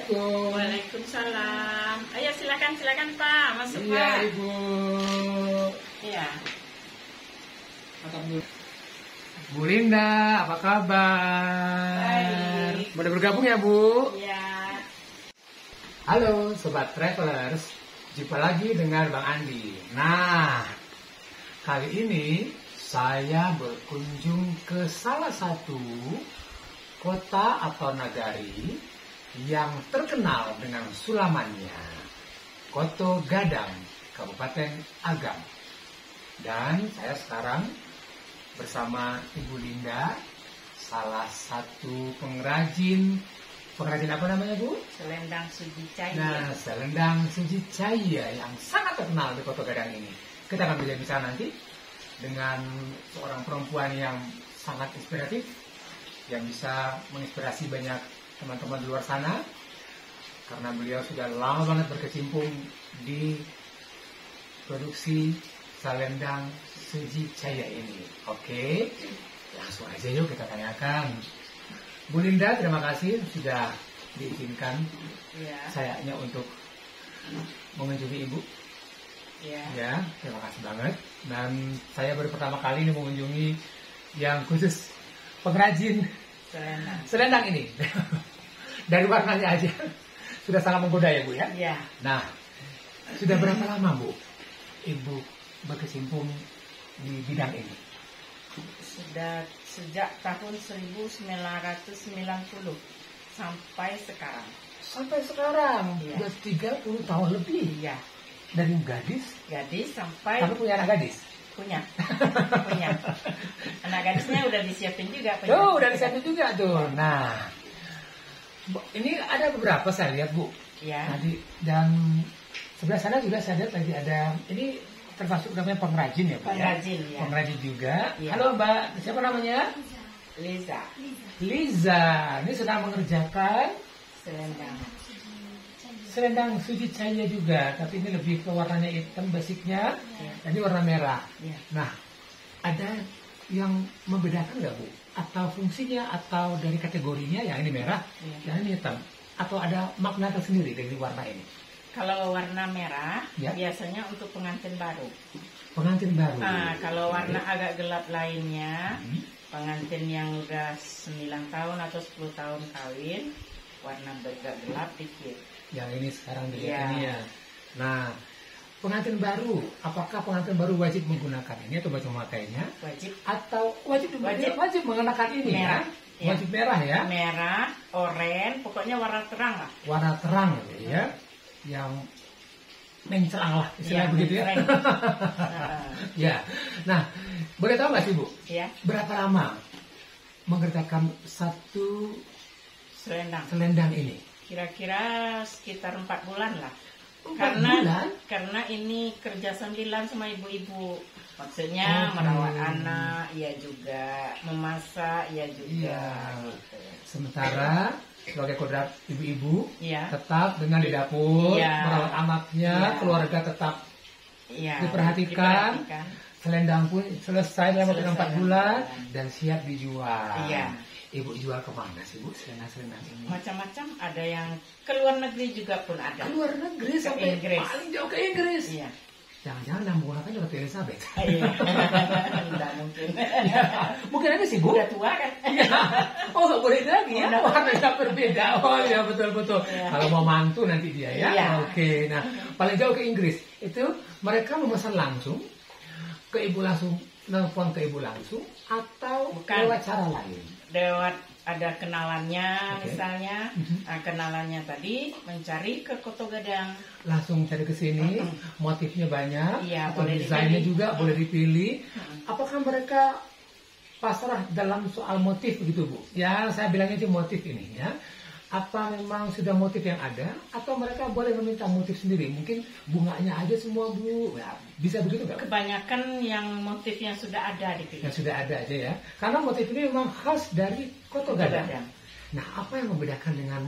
Assalamualaikum. Waalaikumsalam. Ayo silakan Pak, masuk Iya, Pak. Ibu. Iya. Bu Linda, apa kabar? Baik. Boleh bergabung ya, Bu? Iya. Halo, Sobat Travelers. Jumpa lagi dengan Bang Andi. Nah, kali ini saya berkunjung ke salah satu kota atau nagari yang terkenal dengan sulamannya, Koto Gadang, Kabupaten Agam. Dan saya sekarang bersama Ibu Linda, salah satu pengrajin apa namanya, Bu? Selendang Suji Cahya. Nah, Selendang Suji Cahya yang sangat terkenal di Koto Gadang ini. Kita akan berbicara nanti dengan seorang perempuan yang sangat inspiratif, yang bisa menginspirasi banyak teman-teman di luar sana, karena beliau sudah lama banget berkecimpung di produksi Selendang Suji Cahya ini. Oke, langsung aja yuk kita tanyakan. Bu Linda, terima kasih sudah diizinkan sayanya untuk mengunjungi Ibu. Ya, terima kasih banget. Dan saya baru pertama kali ini mengunjungi yang khusus pengrajin selendang ini. Dari warnanya aja sudah sangat menggoda ya, Bu ya? Iya. Nah, sudah berapa lama, Bu, Ibu berkecimpung di bidang ini? Sudah sejak tahun 1990 sampai sekarang. Sampai sekarang, Iya. sudah 30 tahun lebih. Iya. Dari gadis Sampai Kamu punya anak gadis? punya. Anak gadisnya udah disiapin juga. Oh, udah disiapin juga tuh. Nah, ini ada beberapa saya lihat, Bu. Iya. Tadi, dan sebelah sana juga saya lihat lagi ada, ini termasuk namanya pengrajin ya, Bu? Pengrajin, ya. Pengrajin juga. Iya. Halo, Mbak. Siapa namanya? Liza. Ini sedang mengerjakan Selendang Suji Cahya juga, tapi ini lebih ke warnanya hitam basicnya, dan ini warna merah. Iya. Nah, ada yang membedakan nggak, Bu? Atau fungsinya, atau dari kategorinya, yang ini merah, yang ini hitam? Atau ada makna tersendiri dari warna ini? Kalau warna merah, Ya. biasanya untuk pengantin baru. Pengantin baru. Nah, kalau warna agak gelap lainnya, pengantin yang udah 9 tahun atau 10 tahun kawin, warna agak gelap dikit. Yang ini sekarang dilihat Ya. ini ya. Nah, pengantin baru, apakah pengantin baru wajib menggunakan ini atau wajib memakainya? Wajib Atau wajib mengenakan ini merah. ya? Wajib merah ya? Merah, oranye, pokoknya warna terang lah. Warna terang gitu ya, yang mencerang lah istilahnya begitu ya. Ya. Nah, boleh tahu nggak sih, Bu? Ya, Berapa lama mengerjakan satu selendang. selendang ini? Kira-kira sekitar 4 bulan lah. 4 bulan? Karena ini kerja sambilan sama ibu-ibu. Maksudnya merawat anak, ya juga memasak, ya juga. Iya. Gitu. Sementara sebagai kodrat ibu-ibu Iya. tetap dengan di dapur, Iya. merawat anaknya, Iya. keluarga tetap Iya, diperhatikan. Selendang pun selesai dalam waktu 4 bulan dan siap dijual. Iya. Ibu jual kemana sih, Bu, selendang-selendang ini? Macam-macam, ada yang ke luar negeri juga pun ada. Ke luar negeri, Ke sampai Inggris. paling jauh ke Inggris. Iya. Jangan-jangan yang menggunakan Ratu Elizabeth. Iya. Tidak mungkin. Mungkin aja sih, Bu. Udah tua kan? Oh, nggak boleh lagi ya? Udah. Warnanya berbeda. Oh ya, betul-betul. Iya. Kalau mau mantu nanti dia ya. Iya. Oke, nah paling jauh ke Inggris. Itu mereka memesan langsung ke ibu langsung, nelfon ke ibu langsung, atau Bukan. lewat cara lain? Lewat ada kenalannya. Oke. Misalnya. Nah, kenalannya tadi mencari ke Koto Gadang. Langsung cari ke sini, motifnya banyak, Iya, atau boleh desainnya dipilih. juga boleh dipilih. Apakah mereka pasrah dalam soal motif begitu, Bu? Ya, saya bilangnya itu motif ini ya. Apa memang sudah motif yang ada, atau mereka boleh meminta motif sendiri? Mungkin bunganya aja semua, Bu. Ya, bisa begitu nggak? Kebanyakan yang motif yang sudah ada dipilih. Yang sudah ada aja ya. Karena motif ini memang khas dari Koto Gadang. Gadang. Nah, apa yang membedakan dengan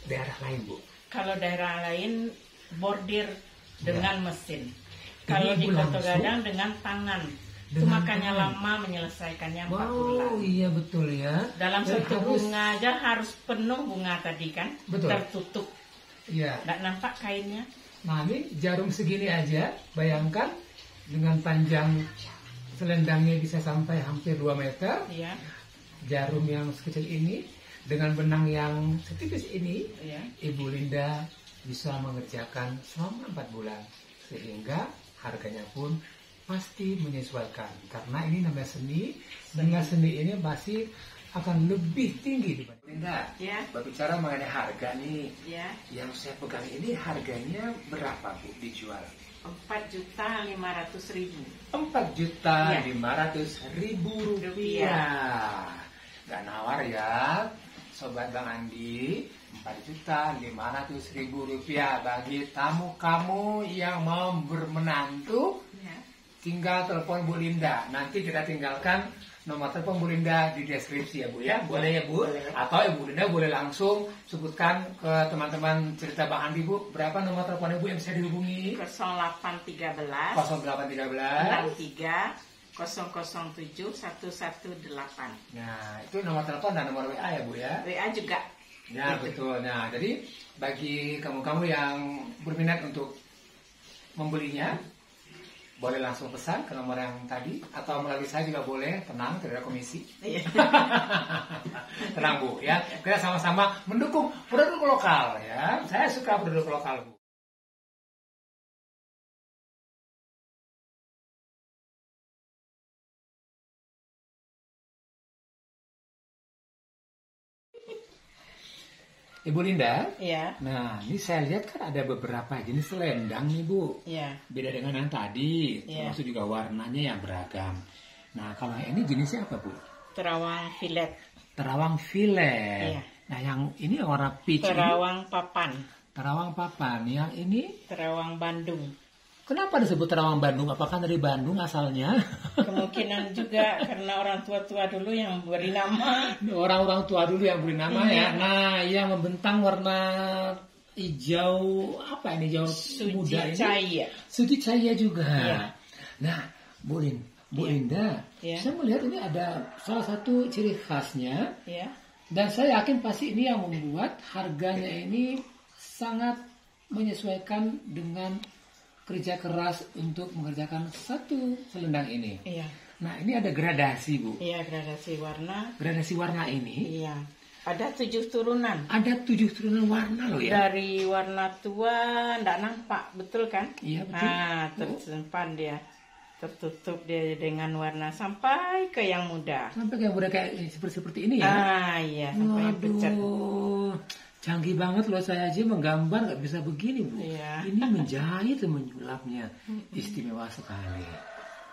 daerah lain, Bu? Kalau daerah lain bordir dengan mesin. Kalau Ini di ibu Koto langsung? Gadang dengan tangan. Itu makanya lama menyelesaikannya 4 bulan. Oh iya betul ya. Dalam satu bunga aja harus penuh bunga tadi kan. Betul. Tertutup. Iya. Nggak nampak kainnya. Nah ini jarum segini aja, bayangkan dengan panjang selendangnya bisa sampai hampir 2 meter. Iya. Jarum yang sekecil ini dengan benang yang setipis ini, Iya. Ibu Linda bisa mengerjakan selama 4 bulan. Sehingga harganya pun pasti menyesuaikan. Karena ini namanya seni. Dengan seni ini pasti akan lebih tinggi dibanding Linda. Ya. Berbicara mengenai harga nih, Ya. yang saya pegang ini harganya berapa Bu dijual? 4.500.000. 4.500.000 rupiah. Rupiah. Gak nawar ya, Sobat Bang Andi. 4.500.000 rupiah bagi tamu kamu yang mau bermenantu. Ya. Tinggal telepon Bu Linda. Nanti kita tinggalkan nomor telepon Bu Linda di deskripsi ya Bu ya. Boleh ya Bu? Boleh. Atau Ibu Linda boleh langsung sebutkan ke teman-teman cerita Bang Andi Bu. Berapa nomor telepon Ibu yang bisa dihubungi? 0813 0813 63 007 118. Nah, itu nomor telepon dan nomor WA ya Bu ya. WA juga. Ya betul. Nah, jadi bagi kamu-kamu yang berminat untuk membelinya, boleh langsung pesan ke nomor yang tadi atau melalui saya juga boleh. Tenang, tidak ada komisi. Iya. Tenang Bu ya. Kita sama-sama mendukung produk lokal ya. Saya suka produk lokal Bu. Ibu Linda, Iya. nah ini saya lihat kan ada beberapa jenis selendang nih Bu. Iya. Beda dengan yang tadi, Iya. termasuk juga warnanya yang beragam. Nah kalau yang ini jenisnya apa Bu? Terawang filet. Terawang filet. Iya. Nah yang ini warna peach. Terawang papan. Terawang papan. Yang ini Terawang Bandung. kenapa disebut terawang Bandung? Apakah dari Bandung asalnya? Kemungkinan juga karena orang tua-tua dulu yang beri nama. Orang-orang tua dulu yang beri nama ya. Nah yang membentang warna hijau apa ini hijau muda ini? Cahaya. Suci cahaya juga. Iya. Nah, Bu Linda, Iya. saya melihat ini ada salah satu ciri khasnya, Ya. dan saya yakin pasti ini yang membuat harganya ini sangat menyesuaikan dengan kerja keras untuk mengerjakan satu selendang ini. Iya. Nah, ini ada gradasi, Bu. Iya, gradasi warna. Gradasi warna ini Iya. Ada 7 turunan. ada 7 turunan warna loh ya. Dari warna tua ndak nampak, betul kan? Iya, betul. Nah, tersimpan dia. Tertutup dia dengan warna sampai ke yang muda. Sampai kayak udah kayak seperti ini ya. Ah, iya, sampai yang pucat. Waduh, canggih banget loh, saya aja menggambar nggak bisa begini Bu. Iya. Ini menjahit dan menyulapnya istimewa sekali.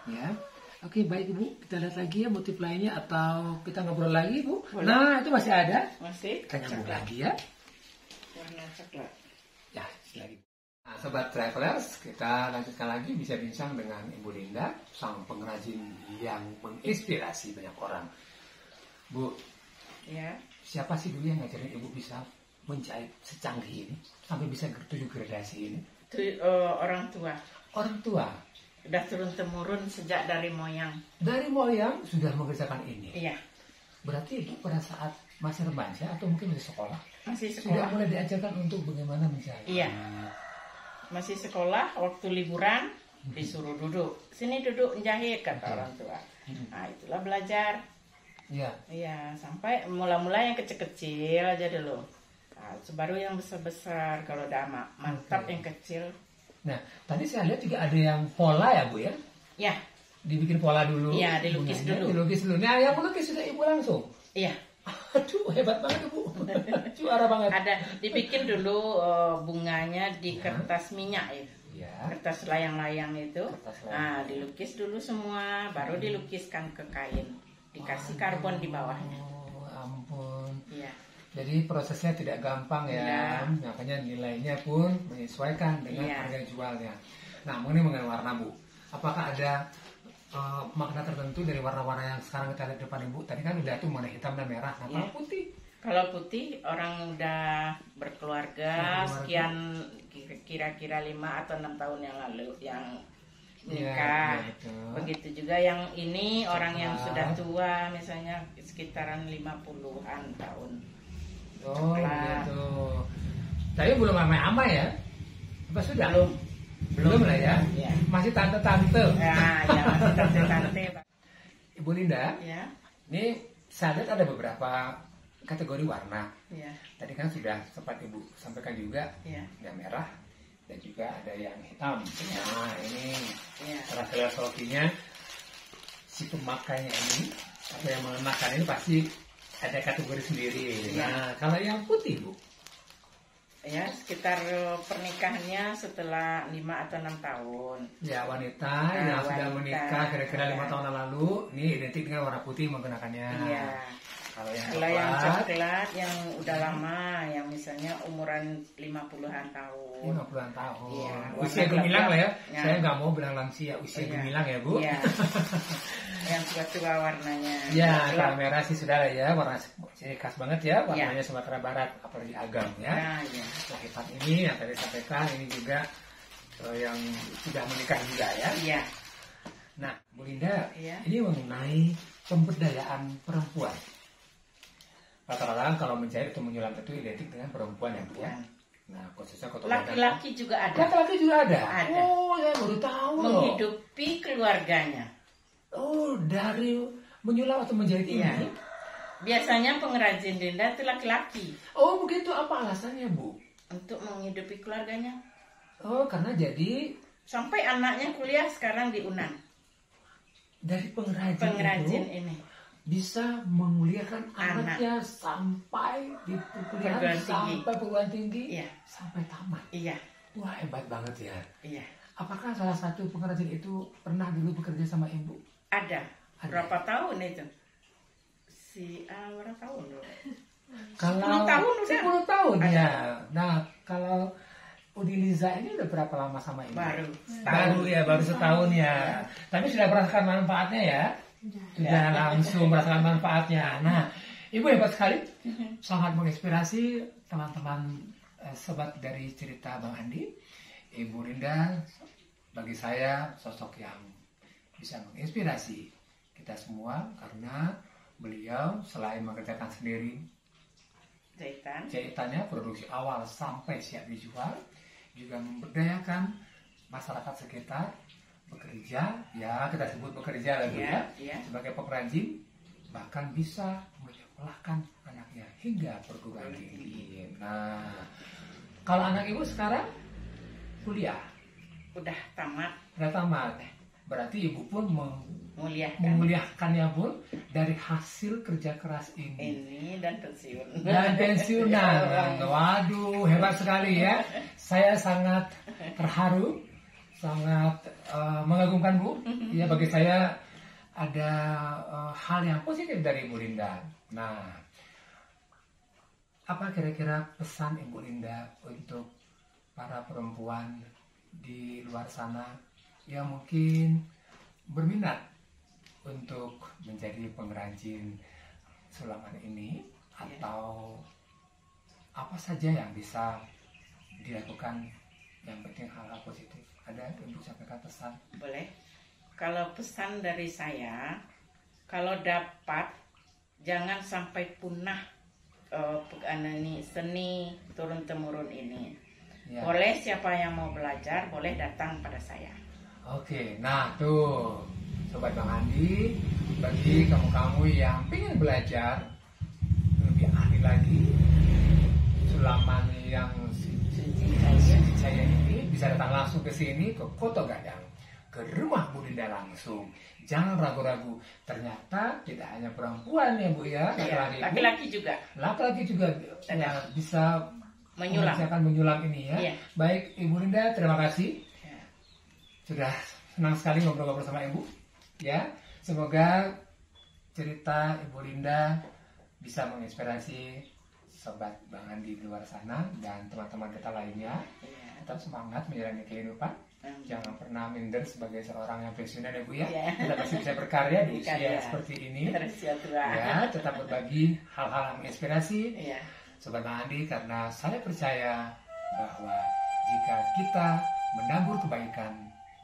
Ya, oke baik Bu, kita lihat lagi ya motif lainnya atau kita ngobrol lagi Bu. Boleh. Nah itu masih ada. Masih Kita nyambung coklat. lagi ya. Warna coklat. Ya, lagi. Nah, Sobat Travelers, kita lanjutkan lagi bisa bincang dengan Ibu Linda, sang pengrajin yang menginspirasi banyak orang. Bu, Ya. siapa sih dulu yang ngajarin Ibu bisa menjahit secanggih ini sampai bisa 7 gradasi ini? Itu orang tua. Orang tua Udah turun temurun sejak dari moyang. dari moyang sudah mengerjakan ini. Iya. Berarti Ibu pada saat masih remaja atau mungkin masih sekolah Masih sudah sekolah. mulai diajarkan untuk bagaimana menjahit. Iya. Masih sekolah, waktu liburan disuruh duduk. Sini duduk menjahit kata orang tua. Nah, itulah belajar. Iya. Iya, sampai mula-mula yang kecil-kecil aja dulu. Nah, baru yang besar-besar kalau udah mantap Oke. yang kecil. Nah, tadi saya lihat juga ada yang pola ya Bu ya. Ya, Dibikin pola dulu. Iya, dilukis bunganya, dulu. Dilukis dulu. Nah, yang melukis sudah Ibu langsung. iya. Aduh, hebat banget Bu. Juara banget. Ada dibikin dulu bunganya di kertas minyak itu. Ya. Kertas layang-layang itu. Kertas layang. Nah, dilukis dulu semua, baru dilukiskan ke kain. Dikasih karbon di bawahnya. Oh, ampun. Iya. Jadi prosesnya tidak gampang ya. Iya. Makanya nilainya pun menyesuaikan dengan Iya. harga jualnya. Nah, mengenai warna Bu. Apakah ada makna tertentu dari warna-warna yang sekarang kita lihat di depan Ibu? Tadi kan udah tuh warna hitam dan merah. Nah, Iya. kalau putih. Kalau putih orang udah berkeluarga sekian kira-kira 5 atau 6 tahun yang lalu yang Iya, nikah. iya, betul. begitu juga yang ini orang yang sudah tua, misalnya sekitaran 50-an tahun. Oh, Coklat. gitu. Tapi belum amai-amai ya? Apa sudah? Belum Lah ya? Ya. Masih tante-tante. Ya, ya masih tante-tante, Pak. Ibu Linda, Ya, ini saya lihat ada beberapa kategori warna. ya, Tadi kan sudah sempat Ibu sampaikan juga, ya, yang merah dan juga ada yang hitam. Nah, ini ya. salah filosofinya si pemakainya ini atau yang mengenakan ini pasti ada kategori sendiri. Ya. Nah, kalau yang putih, Bu, Ya, sekitar pernikahannya setelah 5 atau 6 tahun. ya wanita Nah, yang sudah wanita. menikah kira-kira 5 Ya. tahun yang lalu, ini identik dengan warna putih menggunakannya. Iya. Kalau yang Kalau yang coklat, coklat yang udah lama, yang misalnya umuran 50-an tahun. 50-an tahun. Iya, Usia warna gemilang lah ya. Ya. Saya nggak mau bilang lansia, usia Iya. gemilang ya, Bu. Iya. Yang tua-tua warnanya. Ya, Gelap. kalau merah sih sudah lah ya, warna ini khas banget ya, warnanya Sumatera Barat, apalagi agam ya. Nah, ya. Nah, hitam ini yang tadi sampaikan ini juga yang sudah menikah juga ya. Iya. Nah, Bu Linda, Iya. ini mengenai pemberdayaan perempuan. Rata-rata kalau menjahit atau menyulam itu identik dengan perempuan ya, Bu ya. Nah, khususnya kotor Laki-laki juga ada. Laki-laki juga ada. Ada. Oh, saya baru tahu loh. Menghidupi keluarganya. Oh, dari menyulam atau menjahit Iya. ini. Biasanya pengrajin denda itu laki-laki Oh, begitu. Apa alasannya, Bu? untuk menghidupi keluarganya. Oh, karena jadi Sampai anaknya kuliah sekarang di UNAN. dari pengrajin, Pengrajin itu ini. bisa menguliakan Anak. anaknya sampai di perkuliahan, Perguruan tinggi. sampai perguruan tinggi, Iya. sampai tamat. Iya, Wah, hebat banget ya. iya. Apakah salah satu pengrajin itu pernah dulu bekerja sama Ibu? Ada. Ada. Berapa tahun itu? Berapa tahun loh? Kalau 10 tahun udah. 10 tahun Ada. ya. Nah, kalau Udiliza ini udah berapa lama sama Ibu? Baru. Baru setahun ya. Tapi sudah merasakan manfaatnya ya? Sudah langsung merasakan manfaatnya. Nah, Ibu hebat sekali. Sangat menginspirasi teman-teman sobat dari cerita Bang Andi. Ibu Linda bagi saya sosok yang bisa menginspirasi kita semua karena beliau selain mengerjakan sendiri Jahitan. jahitannya produksi awal sampai siap dijual, juga memberdayakan masyarakat sekitar bekerja, ya kita sebut bekerja lagi Iya, ya, iya. sebagai pengrajin, bahkan bisa menyekolahkan anaknya hingga perguruan tinggi. Nah, kalau anak Ibu sekarang kuliah, Udah tamat udah tamat, berarti Ibu pun menguliahkan menguliahkannya pun dari hasil kerja keras ini. ini dan pensiun. Dan pensiunan. Waduh, hebat sekali ya. Saya sangat terharu, sangat mengagumkan Bu. Ya, bagi saya ada hal yang positif dari Ibu Linda. Nah, apa kira-kira pesan Ibu Linda untuk para perempuan di luar sana yang mungkin berminat untuk menjadi pengrajin sulaman ini, atau apa saja yang bisa dilakukan, yang penting hal-hal positif? Ada untuk sampaikan pesan? Boleh. Kalau pesan dari saya, kalau dapat jangan sampai punah seni turun temurun ini. Ya. Boleh siapa yang mau belajar boleh datang pada saya. Oke, nah tuh Sobat Bang Andi, bagi kamu-kamu yang ingin belajar lebih ahli lagi sulaman yang suci saya ini, bisa datang langsung ke sini, ke Koto Gadang, ke rumah Bu Linda langsung. Jangan ragu-ragu, ternyata tidak hanya perempuan ya Bu ya, Laki-laki juga laki-laki juga bisa menyulam. mengerjakan menyulam ini ya. Iya. Baik Ibu Linda, terima kasih. Ya. Sudah senang sekali ngobrol-ngobrol sama Ibu. Ya, semoga cerita Ibu Linda bisa menginspirasi sobat Bang Andi di luar sana dan teman-teman kita lainnya. Iya. Tetap semangat menjalani kehidupan. Jangan pernah minder sebagai seorang yang pensiunan ya Bu ya. Iya. Kita masih bisa berkarya di usia Berkarya. seperti ini. Tersia tua. Ya, tetap berbagi hal-hal yang menginspirasi. Iya. Sobat Bang Andi, karena saya percaya bahwa jika kita menabur kebaikan,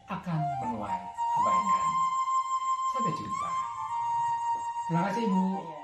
akan menuai kebaikan. Terima kasih Ibu. Iya.